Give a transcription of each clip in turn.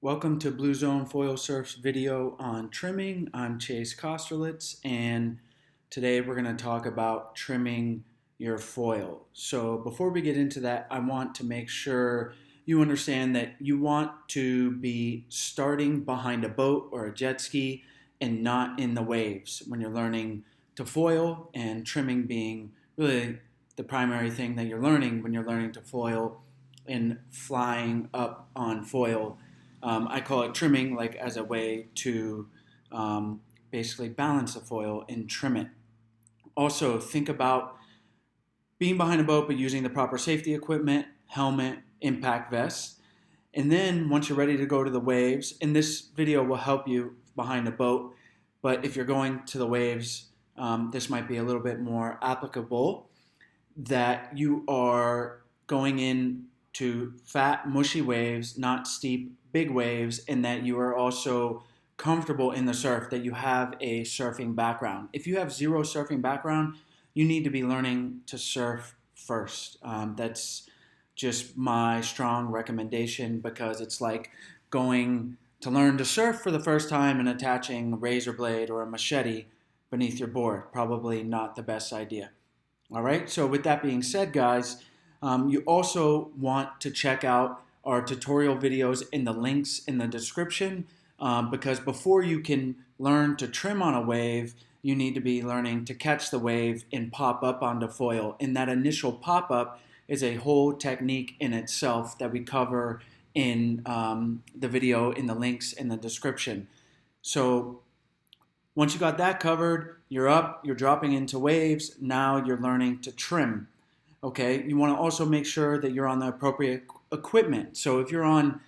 Welcome to Blue Zone Foil Surf's video on trimming. I'm Chase Kosterlitz, and today we're going to talk about trimming your foil. So before we get into that, I want to make sure you understand that you want to be starting behind a boat or a jet ski and not in the waves when you're learning to foil, and trimming being really the primary thing that you're learning when you're learning to foil and flying up on foil. I call it trimming, like as a way to basically balance the foil and trim it. Also, think about being behind a boat but using the proper safety equipment, helmet, impact vest. And then once you're ready to go to the waves, and this video will help you behind a boat, but if you're going to the waves, this might be a little bit more applicable, that you are going in to fat, mushy waves, not steep, big waves, and that you are also comfortable in the surf, that you have a surfing background. If you have zero surfing background, you need to be learning to surf first. That's just my strong recommendation, because it's like going to learn to surf for the first time and attaching a razor blade or a machete beneath your board. Probably not the best idea. All right, so with that being said, guys, you also want to check out our tutorial videos in the links in the description, because before you can learn to trim on a wave, you need to be learning to catch the wave and pop up onto foil. And that initial pop-up is a whole technique in itself that we cover in the video in the links in the description. So once you got that covered, you're up, you're dropping into waves, now you're learning to trim. Okay, you want to also make sure that you're on the appropriate equipment. So if you're on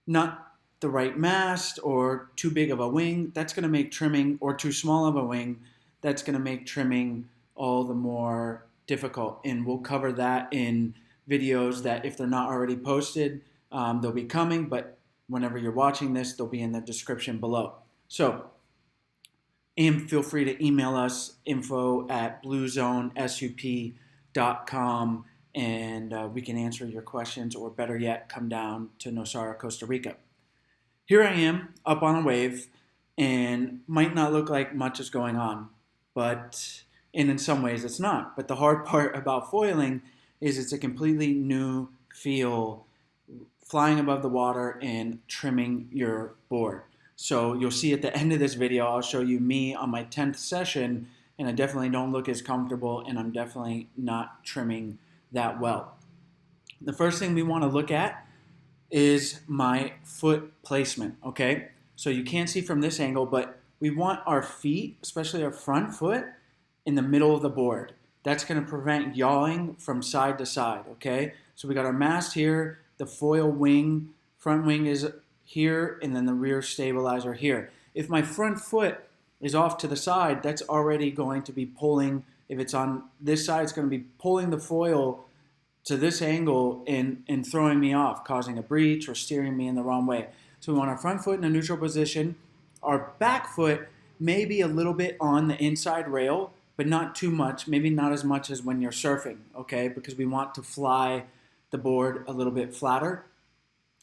not the right mast or too big of a wing, that's going to make trimming, or too small of a wing, that's going to make trimming all the more difficult. And we'll cover that in videos that, if they're not already posted, they'll be coming, but whenever you're watching this, they'll be in the description below. So, and feel free to email us, info@bluezonesup.com, and we can answer your questions, or better yet, come down to Nosara, Costa Rica. Here I am up on a wave, and might not look like much is going on, but and in some ways it's not. But the hard part about foiling is it's a completely new feel, flying above the water and trimming your board. So you'll see at the end of this video, I'll show you me on my 10th session, and I definitely don't look as comfortable, and I'm definitely not trimming that well. The first thing we want to look at is my foot placement, okay? So you can't see from this angle, but we want our feet, especially our front foot, in the middle of the board. That's going to prevent yawing from side to side, okay? So we got our mast here, the foil wing, front wing is here, and then the rear stabilizer here. If my front foot is off to the side, that's already going to be pulling. If it's on this side, it's going to be pulling the foil to this angle and throwing me off, causing a breach or steering me in the wrong way. So we want our front foot in a neutral position. Our back foot may be a little bit on the inside rail, but not too much, maybe not as much as when you're surfing, okay? Because we want to fly the board a little bit flatter,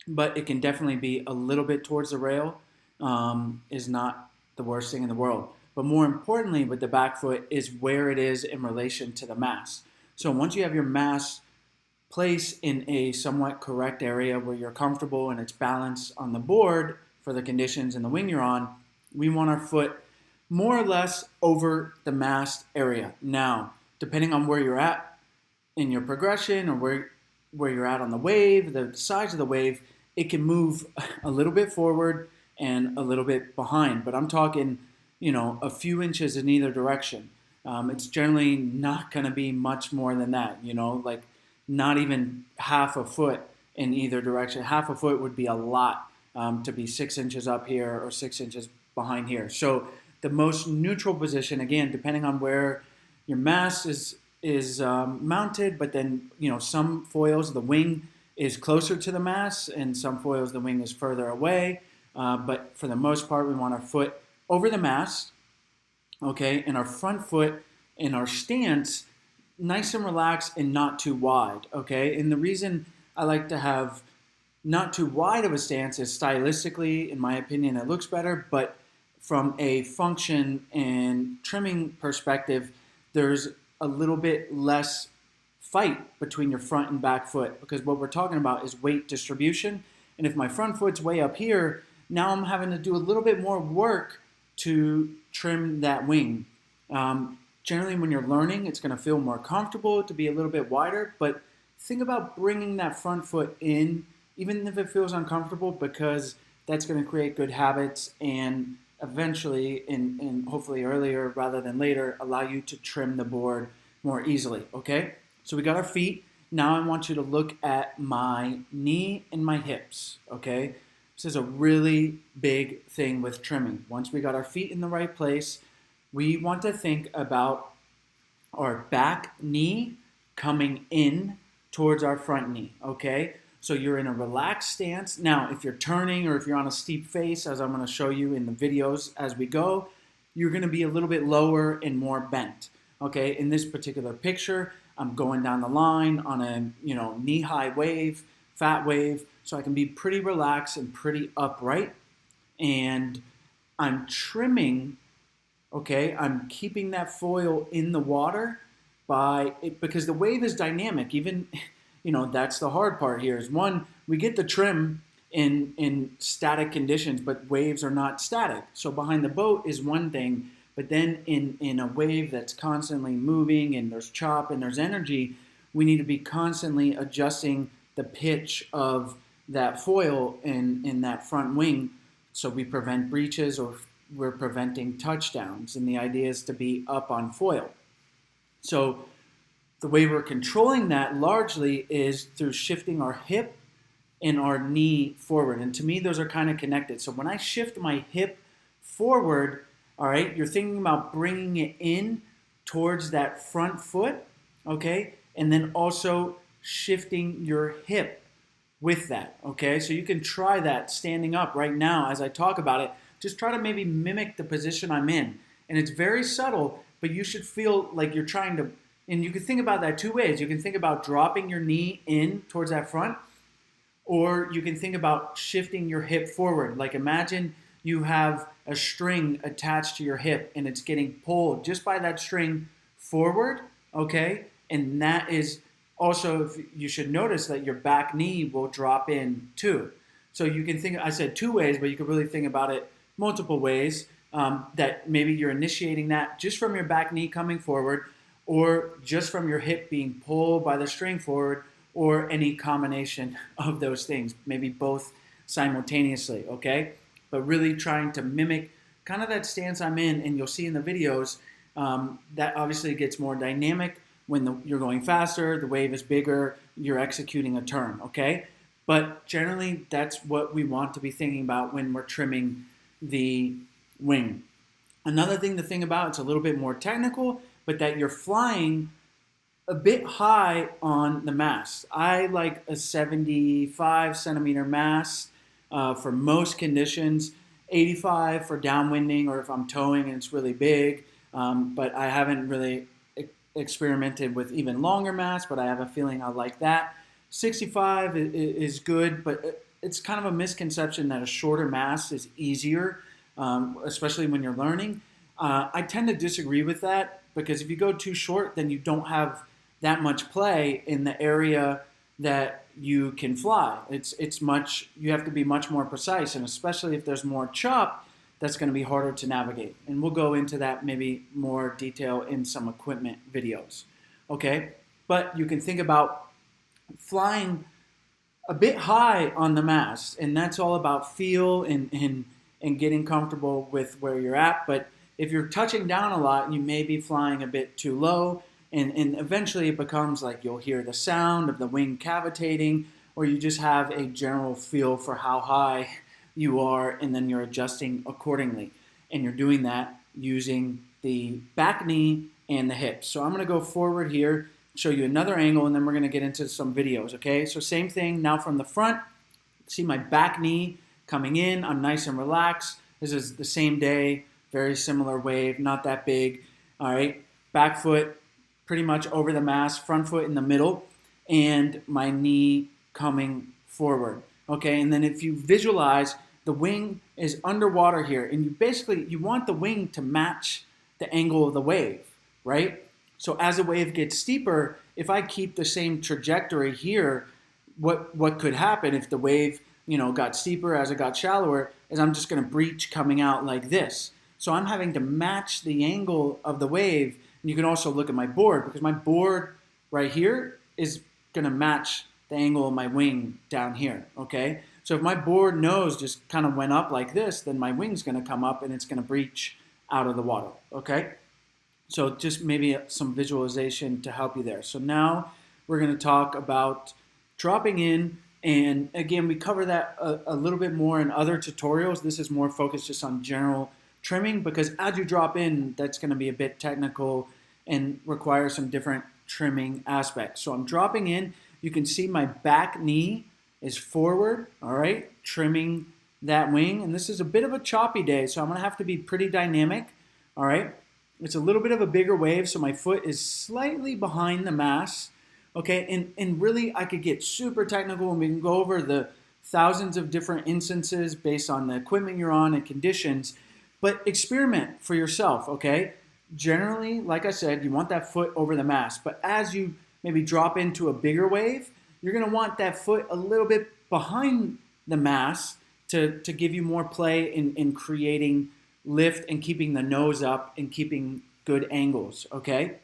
but it can definitely be a little bit towards the rail, is not the worst thing in the world. But more importantly, with the back foot is where it is in relation to the mast. So once you have your mast placed in a somewhat correct area where you're comfortable and it's balanced on the board for the conditions and the wing you're on, we want our foot more or less over the mast area. Now, depending on where you're at in your progression, or where you're at on the wave, the size of the wave, it can move a little bit forward and a little bit behind. But I'm talking, a few inches in either direction. It's generally not going to be much more than that, like not even half a foot in either direction. Half a foot would be a lot, to be 6 inches up here or 6 inches behind here. So the most neutral position, again, depending on where your mast is mounted, but then, some foils, the wing is closer to the mast, and some foils, the wing is further away. But for the most part, we want our foot over the mast, okay, and our front foot in our stance nice and relaxed and not too wide, okay? And the reason I like to have not too wide of a stance is stylistically, in my opinion, it looks better, but from a function and trimming perspective, there's a little bit less fight between your front and back foot, because what we're talking about is weight distribution. And if my front foot's way up here, now I'm having to do a little bit more work to trim that wing. Generally, when you're learning, it's going to feel more comfortable to be a little bit wider, but think about bringing that front foot in, even if it feels uncomfortable, because that's going to create good habits and eventually, and hopefully earlier rather than later, allow you to trim the board more easily, okay? So we got our feet. Now I want you to look at my knee and my hips, okay? This is a really big thing with trimming. Once we got our feet in the right place, we want to think about our back knee coming in towards our front knee, okay? So you're in a relaxed stance. Now, if you're turning or if you're on a steep face, as I'm going to show you in the videos as we go, you're going to be a little bit lower and more bent, okay? In this particular picture, I'm going down the line on a knee-high wave, fat wave, so I can be pretty relaxed and pretty upright. And I'm trimming, okay? I'm keeping that foil in the water because the wave is dynamic. Even, that's the hard part here is, one, we get the trim in static conditions, but waves are not static. So behind the boat is one thing, but then in a wave that's constantly moving and there's chop and there's energy, we need to be constantly adjusting the pitch of that foil in that front wing so we prevent breaches or we're preventing touchdowns. And the idea is to be up on foil. So the way we're controlling that largely is through shifting our hip and our knee forward. And to me, those are kind of connected. So when I shift my hip forward, all right, you're thinking about bringing it in towards that front foot, okay? And then also shifting your hip with that, okay? So you can try that standing up right now as I talk about it. Just try to maybe mimic the position I'm in. And it's very subtle, but you should feel like you're trying to, and you can think about that two ways. You can think about dropping your knee in towards that front, or you can think about shifting your hip forward. Like imagine you have a string attached to your hip and it's getting pulled just by that string forward, okay? And that is also, you should notice that your back knee will drop in too. So you can think, I said two ways, but you could really think about it multiple ways, that maybe you're initiating that just from your back knee coming forward, or just from your hip being pulled by the string forward, or any combination of those things, maybe both simultaneously, okay? But really trying to mimic kind of that stance I'm in, and you'll see in the videos, that obviously gets more dynamic when you're going faster, the wave is bigger, you're executing a turn, okay? But generally, that's what we want to be thinking about when we're trimming the wing. Another thing to think about, it's a little bit more technical, but that you're flying a bit high on the mast. I like a 75 centimeter mast for most conditions, 85 for downwinding or if I'm towing and it's really big, but I haven't really experimented with even longer masts, but I have a feeling I like that. 65 is good, but it's kind of a misconception that a shorter mast is easier, especially when you're learning. I tend to disagree with that because if you go too short, then you don't have that much play in the area that you can fly. You have to be much more precise, and especially if there's more chop, that's going to be harder to navigate. And we'll go into that maybe more detail in some equipment videos. Okay, but you can think about flying a bit high on the mast, and that's all about feel and getting comfortable with where you're at. But if you're touching down a lot, you may be flying a bit too low, and eventually it becomes like you'll hear the sound of the wing cavitating, or you just have a general feel for how high you are, and then you're adjusting accordingly. And you're doing that using the back knee and the hips. So I'm going to go forward here, show you another angle, and then we're going to get into some videos, okay? So same thing, now from the front, see my back knee coming in, I'm nice and relaxed. This is the same day, very similar wave, not that big, all right? Back foot pretty much over the mast, front foot in the middle, and my knee coming forward. okay? And then if you visualize, the wing is underwater here, and you want the wing to match the angle of the wave, right? So as the wave gets steeper, if I keep the same trajectory here, what could happen if the wave, got steeper as it got shallower, is I'm just going to breach coming out like this. So I'm having to match the angle of the wave. And you can also look at my board, because my board right here is going to match the angle of my wing down here, okay? So if my board nose just kind of went up like this, then my wing's going to come up and it's going to breach out of the water, okay? So just maybe some visualization to help you there. So now we're going to talk about dropping in, and again, we cover that a little bit more in other tutorials. This is more focused just on general trimming, because as you drop in, that's going to be a bit technical and require some different trimming aspects. So I'm dropping in. You can see my back knee is forward, all right, trimming that wing. And this is a bit of a choppy day, so I'm going to have to be pretty dynamic, all right? It's a little bit of a bigger wave, so my foot is slightly behind the mast, okay? And really, I could get super technical, and we can go over the thousands of different instances based on the equipment you're on and conditions, but experiment for yourself, okay? Generally, like I said, you want that foot over the mast, but as you maybe drop into a bigger wave, you're going to want that foot a little bit behind the mast to give you more play in creating lift and keeping the nose up and keeping good angles, okay?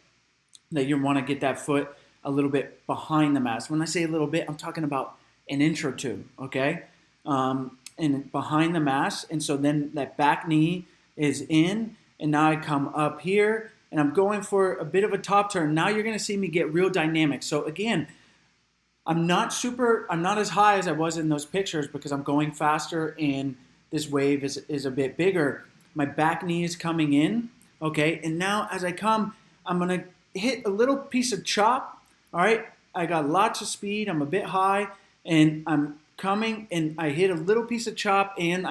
That you want to get that foot a little bit behind the mast. When I say a little bit, I'm talking about an inch or two, okay? And behind the mast, and so then that back knee is in, and now I come up here, and I'm going for a bit of a top turn. Now you're going to see me get real dynamic. So again, I'm not as high as I was in those pictures because I'm going faster and this wave is a bit bigger. My back knee is coming in, okay? And now as I come, I'm gonna hit a little piece of chop, all right? I got lots of speed, I'm a bit high, and I'm coming and I hit a little piece of chop, and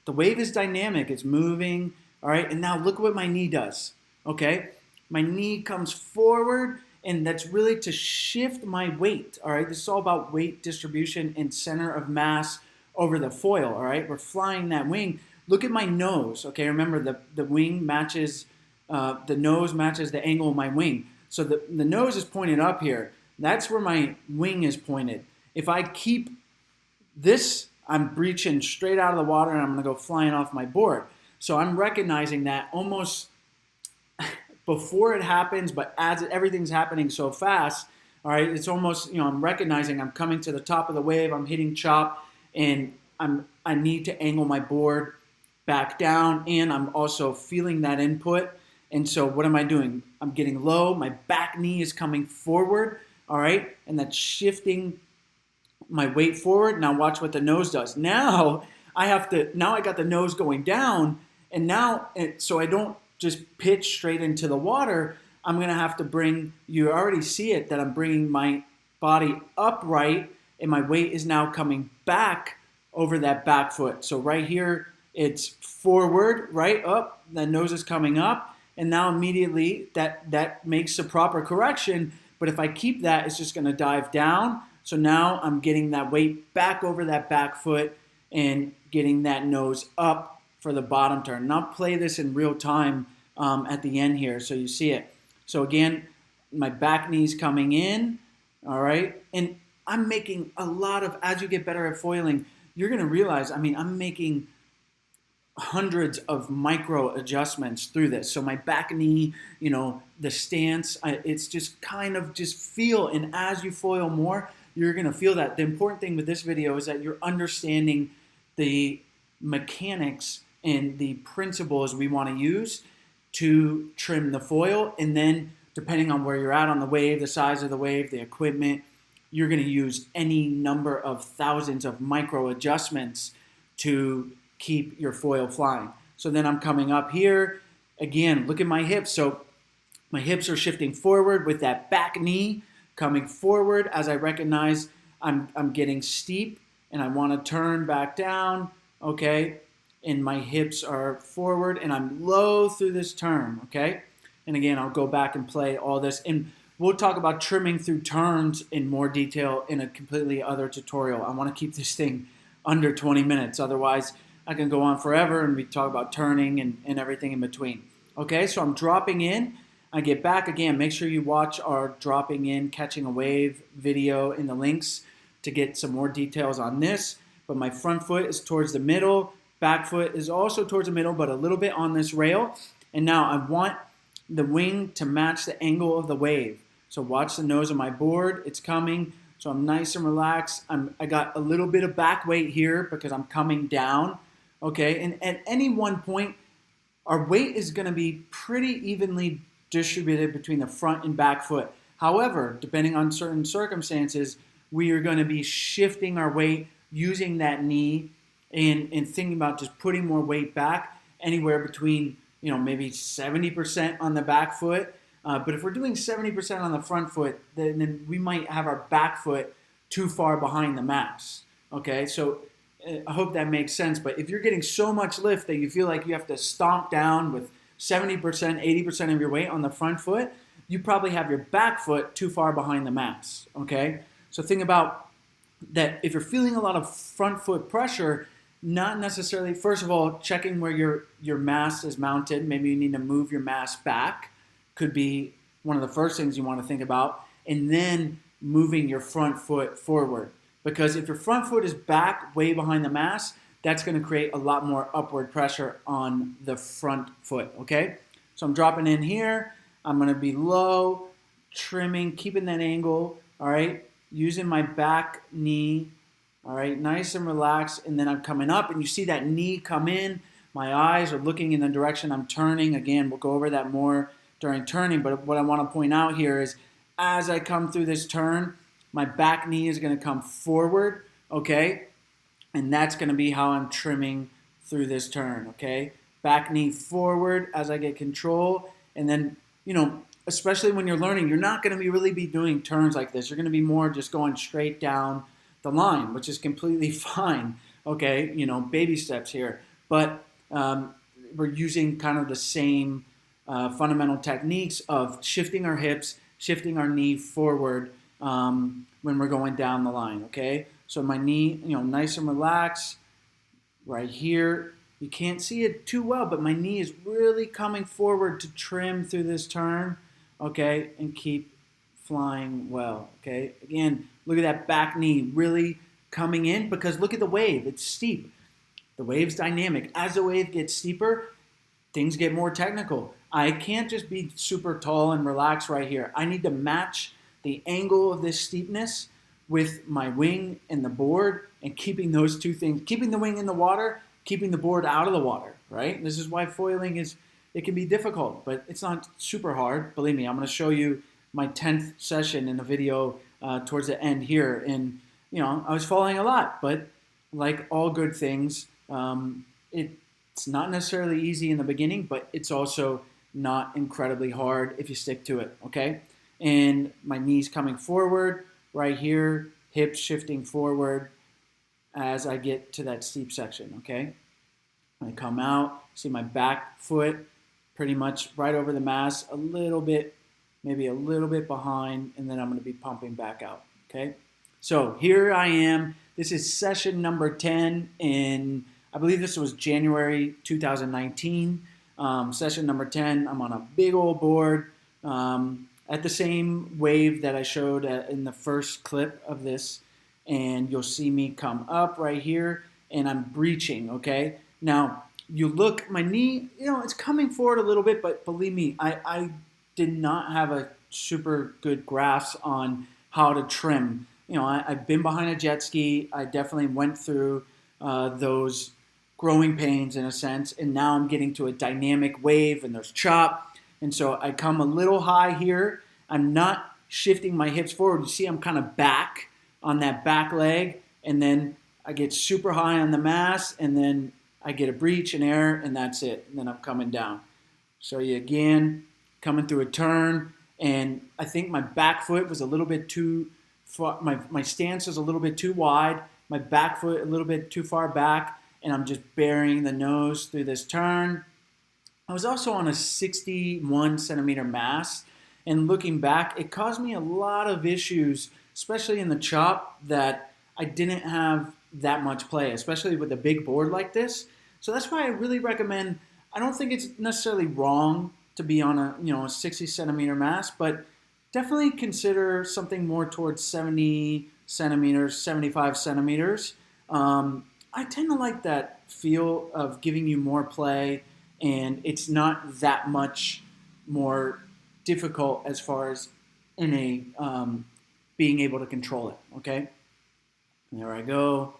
the wave is dynamic, it's moving, all right? And now look what my knee does, okay? My knee comes forward, and that's really to shift my weight, all right? This is all about weight distribution and center of mass over the foil, all right? We're flying that wing. Look at my nose, okay? Remember, the wing matches, the nose matches the angle of my wing. So the nose is pointed up here. That's where my wing is pointed. If I keep this, I'm breaching straight out of the water, and I'm gonna go flying off my board. So I'm recognizing that almost before it happens, but as everything's happening so fast, all right, it's almost, I'm recognizing I'm coming to the top of the wave, I'm hitting chop, and I need to angle my board back down, and I'm also feeling that input. And so what am I doing? I'm getting low, my back knee is coming forward, all right, and that's shifting my weight forward. Now watch what the nose does. Now I got the nose going down, and so I don't just pitch straight into the water, I'm gonna have to you already see it, that I'm bringing my body upright, and my weight is now coming back over that back foot. So right here, it's forward, right up, the nose is coming up, and now immediately that makes the proper correction. But if I keep that, it's just gonna dive down. So now I'm getting that weight back over that back foot and getting that nose up for the bottom turn. And I'll play this in real time at the end here so you see it. So again, my back knee's coming in, all right? And I'm making a lot of, as you get better at foiling, you're gonna realize, I'm making hundreds of micro adjustments through this. So my back knee, the stance, it's just kind of just feel, and as you foil more, you're gonna feel that. The important thing with this video is that you're understanding the mechanics and the principles we wanna use to trim the foil, and then depending on where you're at on the wave, the size of the wave, the equipment, you're gonna use any number of thousands of micro adjustments to keep your foil flying. So then I'm coming up here, again, look at my hips. So my hips are shifting forward with that back knee coming forward as I recognize I'm getting steep and I wanna turn back down, okay? And my hips are forward and I'm low through this turn, okay? And again, I'll go back and play all this. And we'll talk about trimming through turns in more detail in a completely other tutorial. I want to keep this thing under 20 minutes. Otherwise, I can go on forever and we talk about turning and everything in between. Okay, so I'm dropping in. I get back again. Make sure you watch our dropping in, catching a wave video in the links to get some more details on this. But my front foot is towards the middle. Back foot is also towards the middle, but a little bit on this rail. And now I want the wing to match the angle of the wave. So watch the nose of my board. It's coming. So I'm nice and relaxed. I got a little bit of back weight here because I'm coming down. Okay, and at any one point, our weight is going to be pretty evenly distributed between the front and back foot. However, depending on certain circumstances, we are going to be shifting our weight using that knee and thinking about just putting more weight back, anywhere between maybe 70% on the back foot. But if we're doing 70% on the front foot, then we might have our back foot too far behind the MAST. Okay, so I hope that makes sense. But if you're getting so much lift that you feel like you have to stomp down with 70%, 80% of your weight on the front foot, you probably have your back foot too far behind the MAST. Okay, so think about that. If you're feeling a lot of front foot pressure, not necessarily, first of all, checking where your MAST is mounted. Maybe you need to move your MAST back. Could be one of the first things you want to think about. And then moving your front foot forward. Because if your front foot is back way behind the MAST, that's going to create a lot more upward pressure on the front foot, okay? So I'm dropping in here. I'm going to be low, trimming, keeping that angle, all right? Using my back knee, all right? Nice and relaxed. And then I'm coming up, and you see that knee come in. My eyes are looking in the direction I'm turning. Again, we'll go over that more during turning, but what I want to point out here is as I come through this turn, my back knee is going to come forward, okay? And that's going to be how I'm trimming through this turn, okay? Back knee forward as I get control. And then, especially when you're learning, you're not going to really be doing turns like this. You're going to be more just going straight down the line, which is completely fine, okay? Baby steps here. But we're using kind of the same fundamental techniques of shifting our hips, shifting our knee forward when we're going down the line, okay? So my knee, nice and relaxed right here. You can't see it too well, but my knee is really coming forward to trim through this turn, okay? And keep flying well, okay? Again, look at that back knee really coming in because look at the wave. It's steep. The wave's dynamic. As the wave gets steeper, things get more technical. I can't just be super tall and relaxed right here. I need to match the angle of this steepness with my wing and the board and keeping those two things, keeping the wing in the water, keeping the board out of the water, right? This is why foiling it can be difficult, but it's not super hard. Believe me, I'm going to show you my 10th session in a video towards the end here. And, I was falling a lot, but like all good things, it's not necessarily easy in the beginning, but it's also not incredibly hard if you stick to it, okay? And my knees coming forward right here, hips shifting forward as I get to that steep section, okay? When I come out, see my back foot pretty much right over the MAST, a little bit, maybe a little bit behind, and then I'm going to be pumping back out, okay? So here I am. This is session number 10 in, I believe this was January 2019. Session number 10, I'm on a big old board at the same wave that I showed in the first clip of this. And you'll see me come up right here and I'm breaching, okay? Now, you look, my knee, it's coming forward a little bit, but believe me, I did not have a super good grasp on how to trim. I've been behind a jet ski. I definitely went through those growing pains in a sense, and now I'm getting to a dynamic wave and there's chop, and so I come a little high here. I'm not shifting my hips forward. You see I'm kind of back on that back leg, and then I get super high on the MAST, and then I get a breach and air, and that's it, and then I'm coming down. So you again, coming through a turn, and I think my back foot was a little bit too far, my stance is a little bit too wide, my back foot a little bit too far back, and I'm just burying the nose through this turn. I was also on a 61 centimeter MAST, And looking back, it caused me a lot of issues, especially in the chop, that I didn't have that much play, especially with a big board like this. So that's why I really recommend, I don't think it's necessarily wrong to be on a 60 centimeter mast, but definitely consider something more towards 70 centimeters, 75 centimeters. I tend to like that feel of giving you more play, and it's not that much more difficult as far as in a being able to control it. Okay, there I go.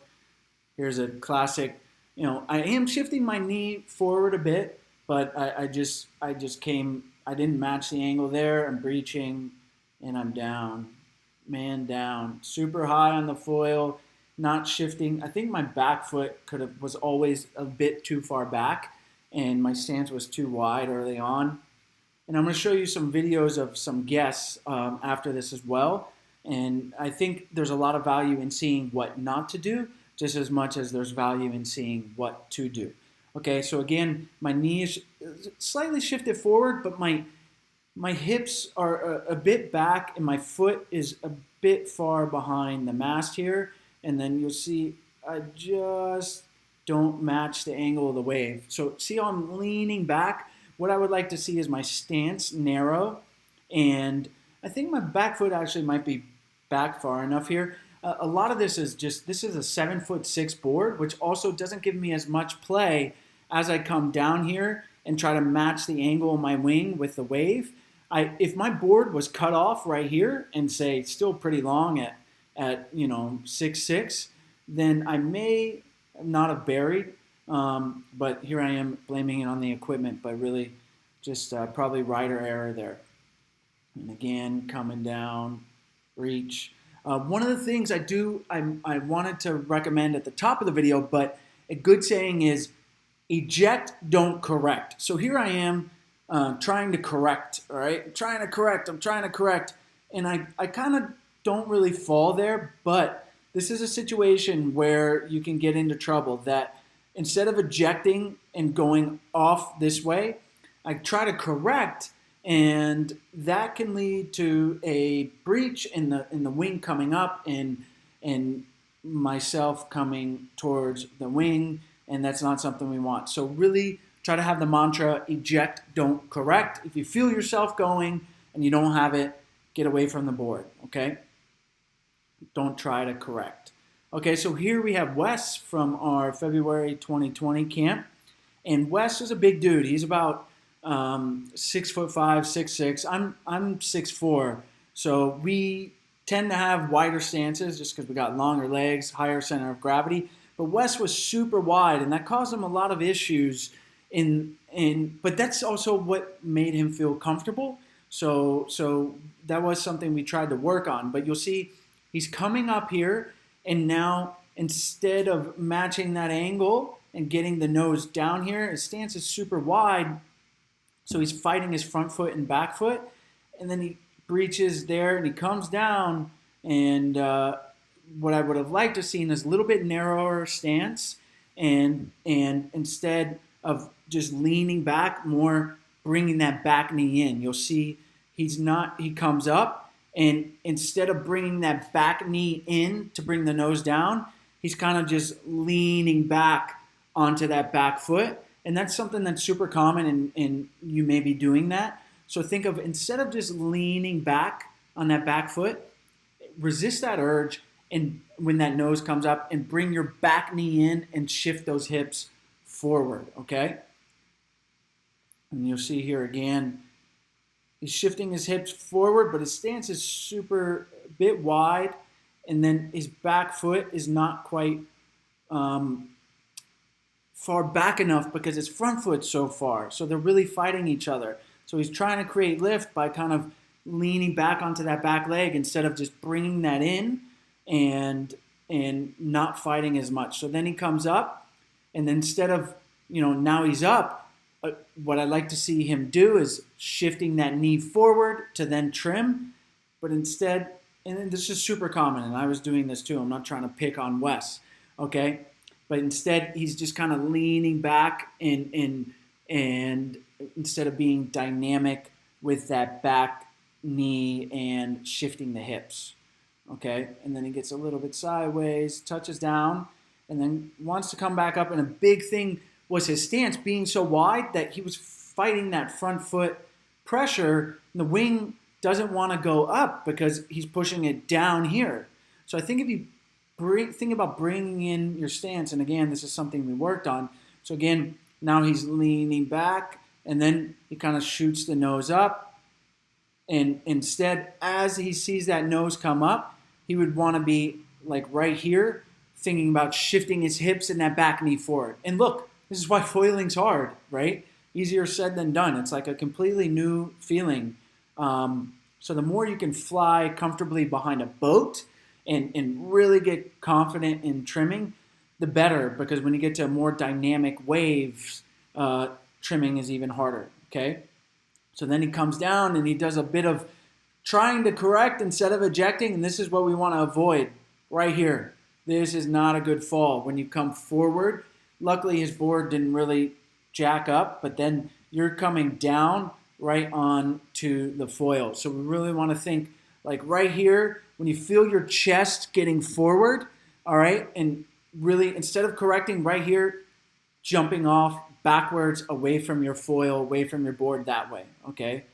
Here's a classic. I am shifting my knee forward a bit, but I just came. I didn't match the angle there. I'm breaching, and I'm down. Man down. Super high on the foil, not shifting. I think my back foot was always a bit too far back, and my stance was too wide early on. And I'm going to show you some videos of some guests after this as well. And I think there's a lot of value in seeing what not to do, just as much as there's value in seeing what to do. Okay, so again, my knee is slightly shifted forward, but my hips are a bit back, and my foot is a bit far behind the mast here. And then you'll see I just don't match the angle of the wave. So see how I'm leaning back? What I would like to see is my stance narrow, and I think my back foot actually might be back far enough here. A lot of this is this is a 7'6" board, which also doesn't give me as much play as I come down here and try to match the angle of my wing with the wave. If my board was cut off right here and say still pretty long at 6'6", then I may not have buried. But here I am blaming it on the equipment, but really just probably rider error there. And again, coming down, reach. One of the things I wanted to recommend at the top of the video, but a good saying is eject, don't correct. So here I am trying to correct, all right? I'm trying to correct, and I kind of don't really fall there, but this is a situation where you can get into trouble that instead of ejecting and going off this way, I try to correct, and that can lead to a breach in the wing coming up and myself coming towards the wing, and that's not something we want. So really try to have the mantra, eject, don't correct. If you feel yourself going and you don't have it, get away from the board, okay? Don't try to correct. Okay, so here we have Wes from our February 2020 camp. And Wes is a big dude. He's about 6'5", 6'6". I'm 6'4". So we tend to have wider stances just because we got longer legs, higher center of gravity. But Wes was super wide, and that caused him a lot of issues. But that's also what made him feel comfortable. So that was something we tried to work on. But you'll see he's coming up here. And now, instead of matching that angle and getting the nose down here, his stance is super wide. So he's fighting his front foot and back foot. And then he breaches there and he comes down. And what I would have liked to have seen is a little bit narrower stance. And instead of just leaning back, more bringing that back knee in. You'll see he comes up. And instead of bringing that back knee in to bring the nose down, he's kind of just leaning back onto that back foot. And that's something that's super common, and you may be doing that. So think of, instead of just leaning back on that back foot, resist that urge, and when that nose comes up, and bring your back knee in and shift those hips forward, okay? And you'll see here again, he's shifting his hips forward, but his stance is super bit wide, and then his back foot is not quite far back enough because his front foot's so far. So they're really fighting each other. So he's trying to create lift by kind of leaning back onto that back leg instead of just bringing that in and not fighting as much. So then he comes up, and then instead of, now he's up, what I'd like to see him do is shifting that knee forward to then trim, but instead, and this is super common, and I was doing this too, I'm not trying to pick on Wes, okay? But instead, he's just kind of leaning back and instead of being dynamic with that back knee and shifting the hips. Okay, and then he gets a little bit sideways, touches down, and then wants to come back up. And a big thing was his stance being so wide that he was fighting that front foot pressure. And the wing doesn't want to go up because he's pushing it down here. So I think if you think about bringing in your stance, and again, this is something we worked on. So again, now he's leaning back, and then he kind of shoots the nose up. And instead, as he sees that nose come up, he would want to be like right here, thinking about shifting his hips and that back knee forward. And look, this is why foiling's hard, right? Easier said than done. It's like a completely new feeling. So the more you can fly comfortably behind a boat and really get confident in trimming, the better, because when you get to more dynamic waves, trimming is even harder, okay? So then he comes down and he does a bit of trying to correct instead of ejecting, and this is what we want to avoid right here. This is not a good fall. When you come forward, luckily his board didn't really jack up, but then you're coming down right on to the foil. So we really want to think like right here, when you feel your chest getting forward, all right, and really instead of correcting right here, jumping off backwards away from your foil, away from your board that way, okay?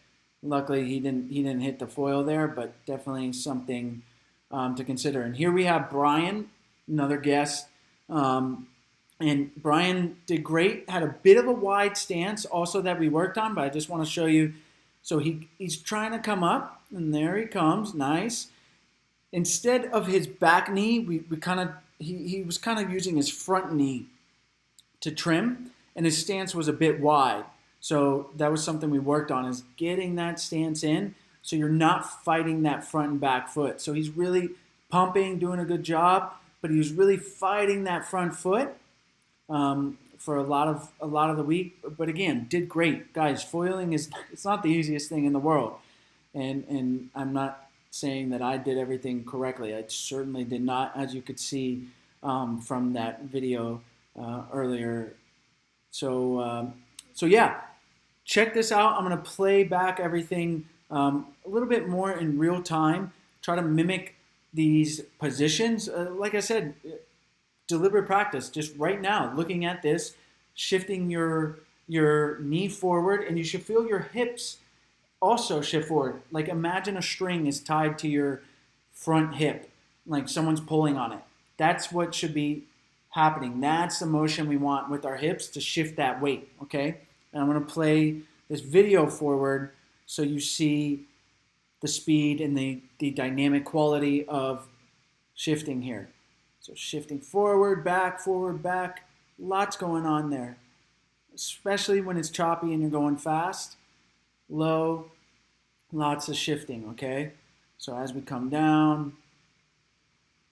Luckily, he didn't hit the foil there, but definitely something to consider. And here we have Brian, another guest. And Brian did great, had a bit of a wide stance also that we worked on, but I just want to show you. So he's trying to come up, and there he comes, nice. Instead of his back knee, he was kind of using his front knee to trim, and his stance was a bit wide. So that was something we worked on, is getting that stance in so you're not fighting that front and back foot. So he's really pumping, doing a good job, but he was really fighting that front foot for a lot of the week. But again, did great. Guys, foiling it's not the easiest thing in the world. And I'm not saying that I did everything correctly. I certainly did not, as you could see from that video earlier. So yeah. Check this out. I'm going to play back everything a little bit more in real time, try to mimic these positions. Like I said, deliberate practice, just right now, looking at this, shifting your knee forward, and you should feel your hips also shift forward. Like imagine a string is tied to your front hip, like someone's pulling on it. That's what should be happening. That's the motion we want with our hips to shift that weight, okay? And I'm going to play this video forward so you see the speed and the dynamic quality of shifting here. So shifting forward, back, lots going on there, especially when it's choppy and you're going fast. Low, lots of shifting, okay? So as we come down,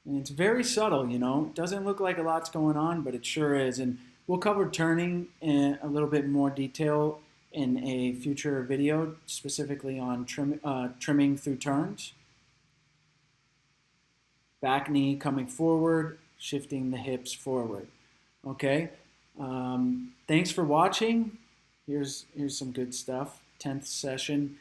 and it's very subtle, you know. It doesn't look like a lot's going on, but it sure is. And we'll cover turning in a little bit more detail in a future video, specifically on trimming through turns. Back knee coming forward, shifting the hips forward. Okay, thanks for watching. Here's some good stuff. 10th session.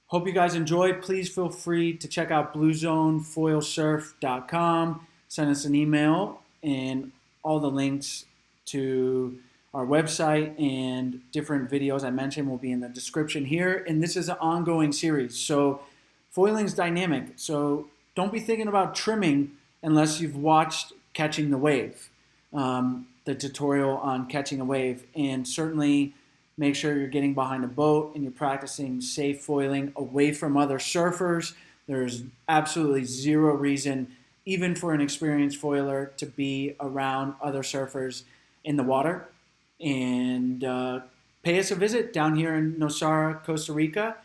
Hope you guys enjoy. Please feel free to check out bluezonefoilsurf.com. Send us an email, and all the links to our website and different videos I mentioned will be in the description here. And this is an ongoing series. So foiling's dynamic. So don't be thinking about trimming unless you've watched Catching the Wave, the tutorial on catching a wave. And certainly make sure you're getting behind a boat and you're practicing safe foiling away from other surfers. There's absolutely zero reason, even for an experienced foiler, to be around other surfers in the water. And pay us a visit down here in Nosara, Costa Rica.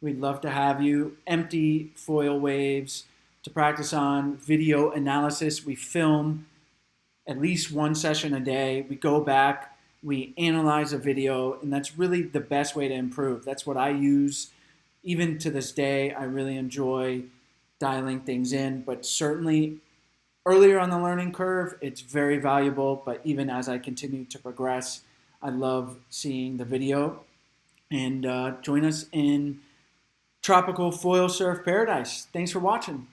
We'd love to have you. Empty foil waves to practice on, video analysis. We film at least one session a day. We go back, we analyze a video, and that's really the best way to improve. That's what I use even to this day. I really enjoy dialing things in, but certainly earlier on the learning curve, it's very valuable, but even as I continue to progress, I love seeing the video. And join us in tropical foil surf paradise. Thanks for watching.